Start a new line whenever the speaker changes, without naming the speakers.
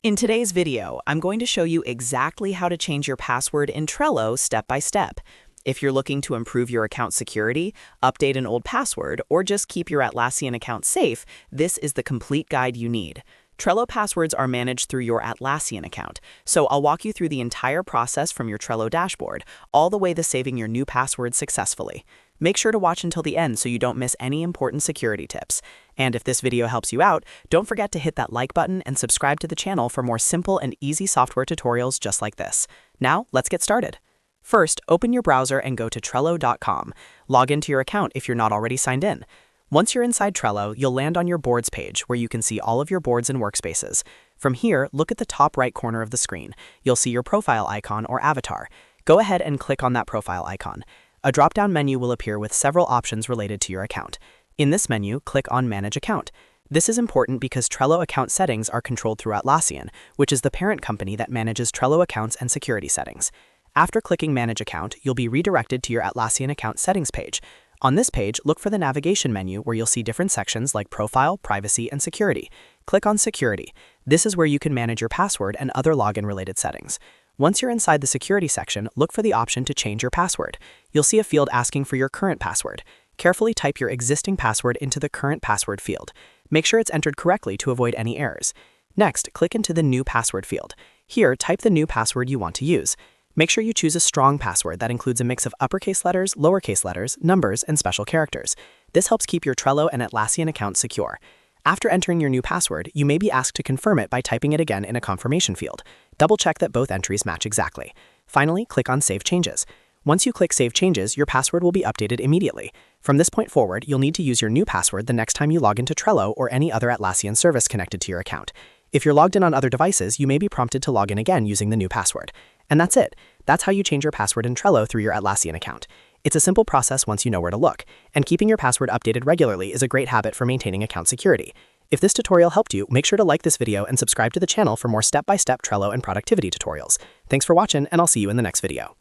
In today's video, I'm going to show you exactly how to change your password in Trello step by step. If you're looking to improve your account security, update an old password, or just keep your Atlassian account safe, this is the complete guide you need. Trello passwords are managed through your Atlassian account, so I'll walk you through the entire process from your Trello dashboard, all the way to saving your new password successfully. Make sure to watch until the end so you don't miss any important security tips. And if this video helps you out, don't forget to hit that like button and subscribe to the channel for more simple and easy software tutorials just like this. Now, let's get started. First, open your browser and go to Trello.com. Log into your account if you're not already signed in. Once you're inside Trello, you'll land on your Boards page where you can see all of your boards and workspaces. From here, look at the top right corner of the screen. You'll see your profile icon or avatar. Go ahead and click on that profile icon. A drop-down menu will appear with several options related to your account. In this menu, click on Manage Account. This is important because Trello account settings are controlled through Atlassian, which is the parent company that manages Trello accounts and security settings. After clicking Manage Account, you'll be redirected to your Atlassian account settings page. On this page, look for the navigation menu where you'll see different sections like Profile, Privacy, and Security. Click on Security. This is where you can manage your password and other login-related settings. Once you're inside the security section, look for the option to change your password. You'll see a field asking for your current password. Carefully type your existing password into the current password field. Make sure it's entered correctly to avoid any errors. Next, click into the new password field. Here, type the new password you want to use. Make sure you choose a strong password that includes a mix of uppercase letters, lowercase letters, numbers, and special characters. This helps keep your Trello and Atlassian accounts secure. After entering your new password, you may be asked to confirm it by typing it again in a confirmation field. Double-check that both entries match exactly. Finally, click on Save Changes. Once you click Save Changes, your password will be updated immediately. From this point forward, you'll need to use your new password the next time you log into Trello or any other Atlassian service connected to your account. If you're logged in on other devices, you may be prompted to log in again using the new password. And that's it. That's how you change your password in Trello through your Atlassian account. It's a simple process once you know where to look, and keeping your password updated regularly is a great habit for maintaining account security. If this tutorial helped you, make sure to like this video and subscribe to the channel for more step-by-step Trello and productivity tutorials. Thanks for watching, and I'll see you in the next video.